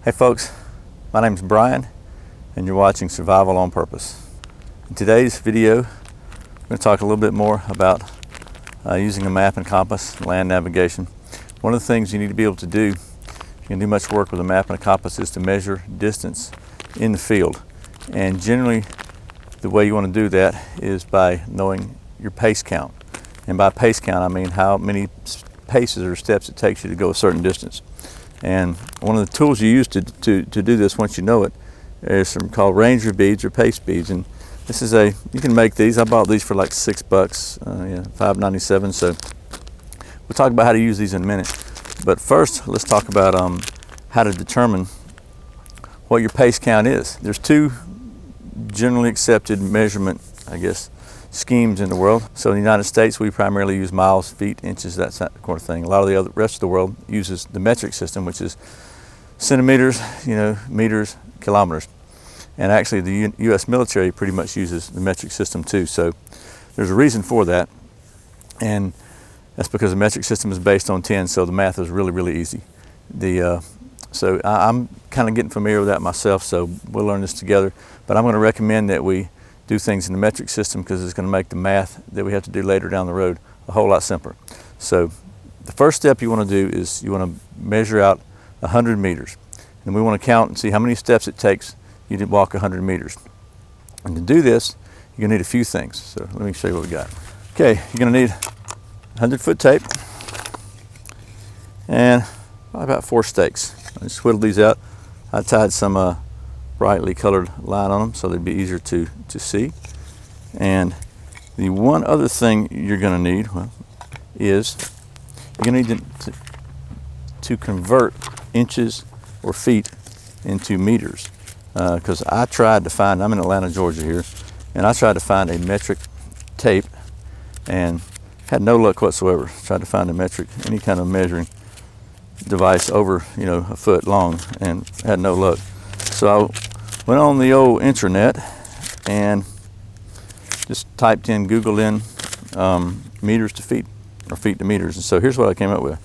Hey folks, my name is Brian and you're watching Survival on Purpose. In today's video, I'm going to talk a little bit more about using a map and compass and land navigation. One of the things you need to be able to do, if you can do much work with a map and a compass, is to measure distance in the field. And generally, the way you want to do that is by knowing your pace count. And by pace count, I mean how many paces or steps it takes you to go a certain distance. And one of the tools you use to do this, once you know it, is some called ranger beads or pace beads. And this is you can make these. I bought these for like $6, $5.97. So we'll talk about how to use these in a minute. But first, let's talk about how to determine what your pace count is. There's two generally accepted measurement, schemes in the world. So in the United States, we primarily use miles, feet, inches, that kind of thing. A lot of the rest of the world uses the metric system, which is centimeters, meters, kilometers. And actually the U.S. military pretty much uses the metric system too. So there's a reason for that. And that's because the metric system is based on 10, so the math is really, really easy. So I'm kind of getting familiar with that myself, so we'll learn this together. But I'm going to recommend that we do things in the metric system because it's going to make the math that we have to do later down the road a whole lot simpler. So the first step you want to do is you want to measure out 100 meters. And we want to count and see how many steps it takes you to walk 100 meters. And to do this, you're going to need a few things. So let me show you what we got. Okay, you're going to need 100-foot tape and about 4 stakes. I just whittled these out. I tied some brightly colored line on them so they'd be easier to see. And the one other thing you're going to need is you're going to need to convert inches or feet into meters. Because I tried to find, I'm in Atlanta, Georgia here, and I tried to find a metric tape and had no luck whatsoever. Tried to find a metric, any kind of measuring device over, a foot long, and had no luck. So I went on the old intranet and just typed in, Googled in meters to feet, or feet to meters. And so here's what I came up with.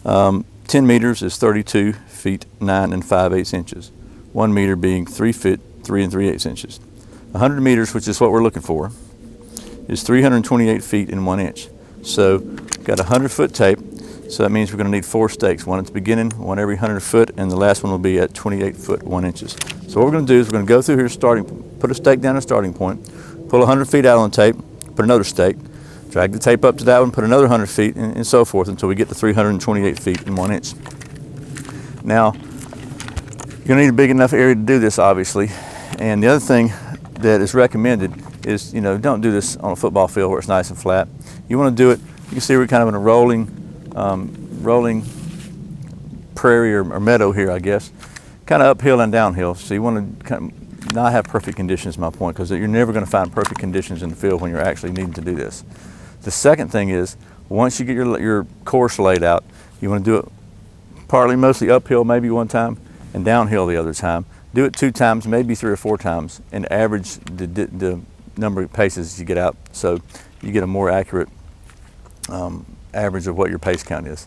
10 meters is 32 feet 9 5/8 inches. 1 meter being 3 feet 3 3/8 inches. 100 meters, which is what we're looking for, is 328 feet in 1 inch. So got 100-foot tape. So that means we're going to need 4 stakes, one at the beginning, one every 100 foot, and the last one will be at 28 foot 1 inches. So what we're going to do is we're going to go through here, put a stake down at a starting point, pull 100 feet out on the tape, put another stake, drag the tape up to that one, put another 100 feet, and so forth until we get to 328 feet in 1 inch. Now, you're going to need a big enough area to do this, obviously. And the other thing that is recommended is, don't do this on a football field where it's nice and flat. You want to do it, you can see we're kind of in a rolling prairie or meadow here, I guess, kind of uphill and downhill. So you want to kind of not have perfect conditions, is my point, because you're never going to find perfect conditions in the field when you're actually needing to do this. The second thing is, once you get your course laid out, you want to do it mostly uphill maybe one time and downhill the other time. Do it 2 times, maybe 3 or 4 times, and average the number of paces you get out so you get a more accurate average of what your pace count is.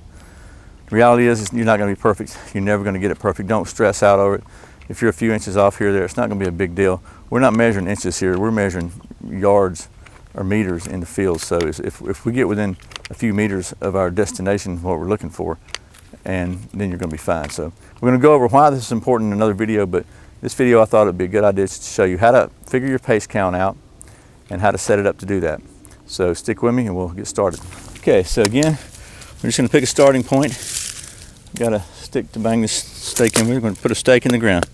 The reality is you're not going to be perfect. You're never going to get it perfect. Don't stress out over it. If you're a few inches off here or there, it's not going to be a big deal. We're not measuring inches here. We're measuring yards or meters in the field. So if we get within a few meters of our destination, what we're looking for, and then you're going to be fine. So we're going to go over why this is important in another video, but this video I thought it'd be a good idea to show you how to figure your pace count out and how to set it up to do that. So stick with me and we'll get started. Okay, so again, we're just going to pick a starting point. Got a stick to bang this stake in. We're going to put a stake in the ground.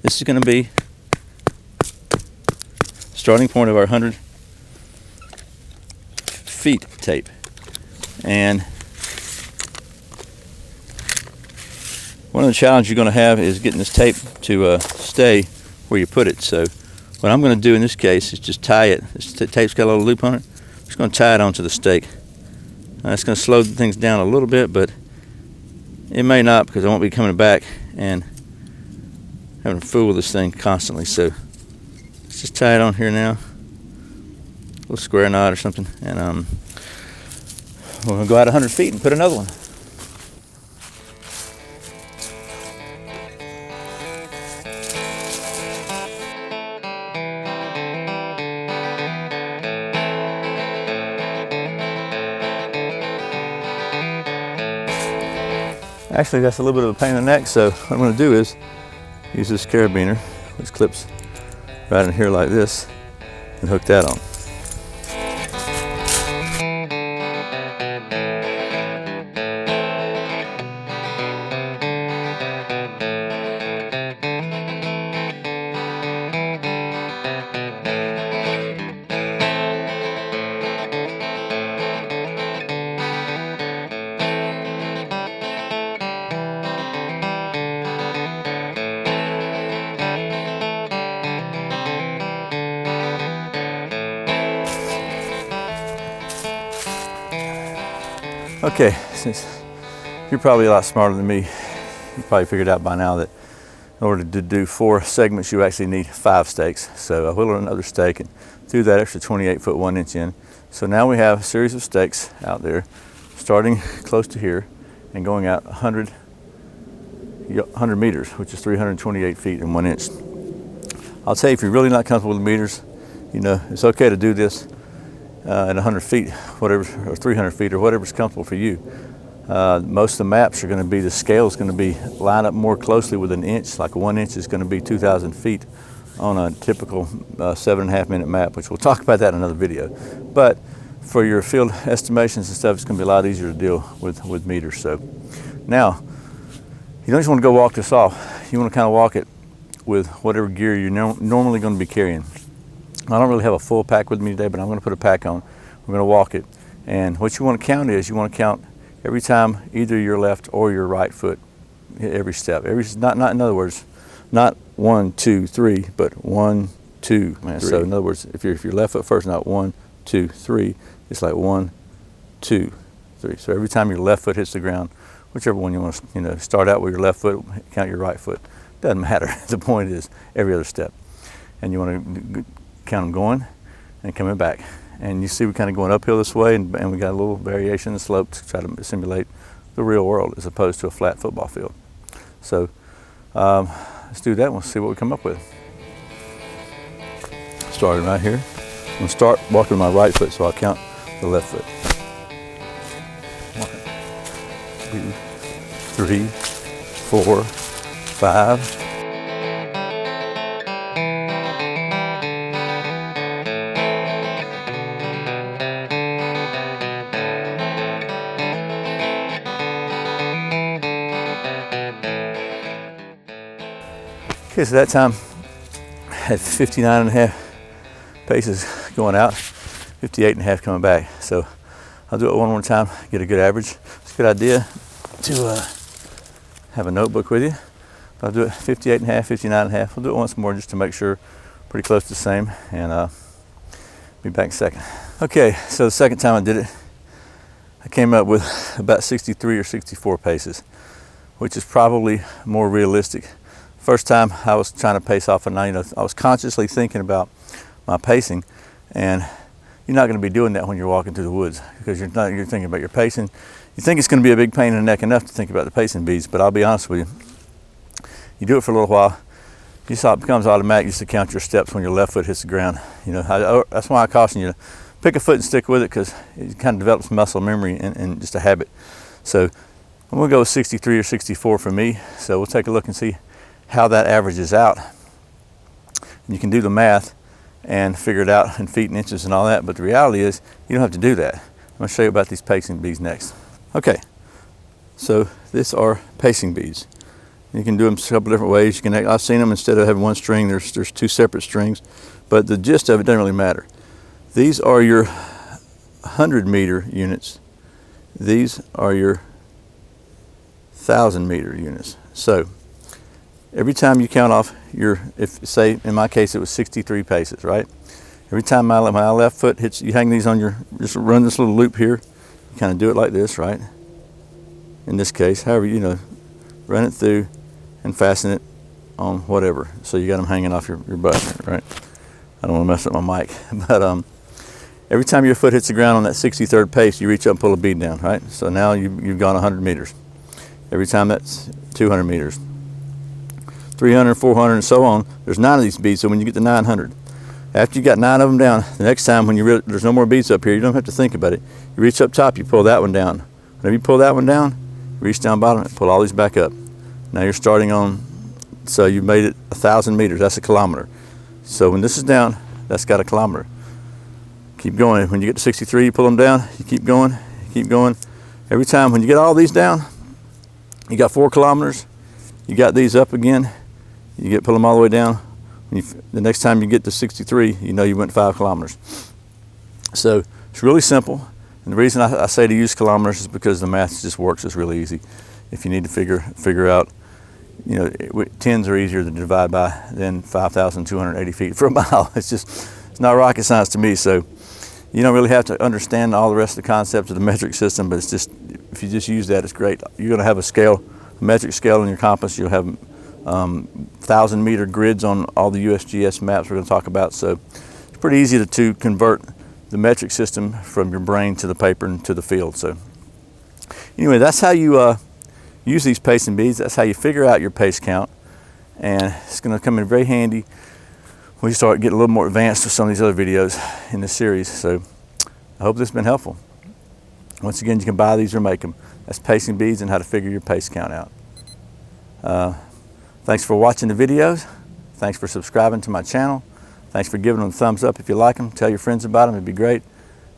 This is going to be starting point of our 100 feet tape. And one of the challenges you're going to have is getting this tape to stay where you put it. So what I'm going to do in this case is just tie it. This tape's got a little loop on it. I'm just going to tie it onto the stake. Now, it's going to slow things down a little bit, but it may not, because I won't be coming back and having to fool with this thing constantly. So let's just tie it on here now. A little square knot or something. And we're going to go out 100 feet and put another one. Actually, that's a little bit of a pain in the neck, so what I'm going to do is use this carabiner, which clips right in here like this, and hook that on. Okay, since you're probably a lot smarter than me, you probably figured out by now that in order to do 4 segments, you actually need 5 stakes. So I whittled another stake and threw that extra 28-foot 1 inch in. So now we have a series of stakes out there, starting close to here and going out 100 meters, which is 328 feet and 1 inch. I'll tell you, if you're really not comfortable with meters, you know, it's okay to do this at 100 feet, whatever, or 300 feet, or whatever's comfortable for you. Most of the maps are going to be, the scale is going to be lined up more closely with an inch. Like 1 inch is going to be 2,000 feet on a typical 7.5 minute map, which we'll talk about that in another video. But for your field estimations and stuff, it's going to be a lot easier to deal with meters. So now, you don't just want to go walk this off. You want to kind of walk it with whatever gear you're normally going to be carrying. I don't really have a full pack with me today, but I'm going to put a pack on. We're going to walk it. And what you want to count is, you want to count every time either your left or your right foot hit every step. Not in other words, not 1, 2, 3, but 1, 2, 3. So in other words, if your left foot first, not 1, 2, 3, it's like 1, 2, 3. So every time your left foot hits the ground, whichever one you want to, start out with your left foot, count your right foot. Doesn't matter. The point is every other step. And you want to count them going and coming back. And you see we're kind of going uphill this way, and we got a little variation in the slope to try to simulate the real world as opposed to a flat football field. So let's do that and we'll see what we come up with. Starting right here. I'm going to start walking with my right foot, so I'll count the left foot. 1, 2, 3, 4, 5. Okay, so that time I had 59.5 paces going out, 58.5 coming back. So I'll do it one more time, get a good average. It's a good idea to have a notebook with you. I'll do it 58.5, 59.5. We'll do it once more just to make sure pretty close to the same, and be back in a second. Okay, so the second time I did it, I came up with about 63 or 64 paces, which is probably more realistic. First time I was trying to pace off a 90, I was consciously thinking about my pacing, and you're not going to be doing that when you're walking through the woods, because you're thinking about your pacing. You think it's going to be a big pain in the neck enough to think about the pacing beads, but I'll be honest with you. You do it for a little while, you saw it becomes automatic just to count your steps when your left foot hits the ground. That's why I caution you to pick a foot and stick with it, because it kind of develops muscle memory and just a habit. So I'm going to go with 63 or 64 for me. So we'll take a look and see how that averages out. And you can do the math and figure it out in feet and inches and all that, but the reality is you don't have to do that. I'm going to show you about these pacing beads next. Okay, so these are pacing beads. You can do them a couple different ways. I've seen them, instead of having one string, there's 2 separate strings, but the gist of it doesn't really matter. These are your 100-meter units. These are your 1,000-meter units. So every time you count off say in my case it was 63 paces, right? Every time my left foot hits, you hang these on just run this little loop here. You kind of do it like this, right? In this case, however, run it through and fasten it on whatever. So you got them hanging off your butt, right? I don't want to mess up my mic, but every time your foot hits the ground on that 63rd pace, you reach up and pull a bead down, right? So now you've gone 100 meters. Every time that's 200 meters. 300, 400, and so on. There's 9 of these beads, so when you get to 900, after you got 9 of them down, the next time when there's no more beads up here, you don't have to think about it. You reach up top, you pull that one down. Whenever you pull that one down, reach down bottom and pull all these back up. Now you're starting on, so you made it 1,000 meters, that's a kilometer. So when this is down, that's got a kilometer. Keep going. When you get to 63, you pull them down, you keep going, you keep going. Every time when you get all these down, you got 4 kilometers, you got these up again, you pull them all the way down. The next time you get to 63, you know you went 5 kilometers. So it's really simple. And the reason I say to use kilometers is because the math just works. It's really easy. If you need to figure out, you know, tens are easier to divide by than 5,280 feet for a mile. It's not rocket science to me. So you don't really have to understand all the rest of the concepts of the metric system, but it's just, if you just use that, it's great. You're going to have a metric scale in your compass. You'll have 1,000-meter grids on all the USGS maps we're going to talk about. So it's pretty easy to convert the metric system from your brain to the paper and to the field. So anyway, that's how you use these pacing beads. That's how you figure out your pace count, and it's going to come in very handy when you start getting a little more advanced with some of these other videos in this series. So I hope this has been helpful. Once again, you can buy these or make them. That's pacing beads and how to figure your pace count out. Thanks for watching the videos. Thanks for subscribing to my channel. Thanks for giving them a thumbs up if you like them. Tell your friends about them, it'd be great.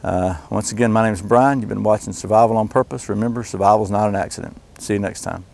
Once again, my name is Brian. You've been watching Survival on Purpose. Remember, survival is not an accident. See you next time.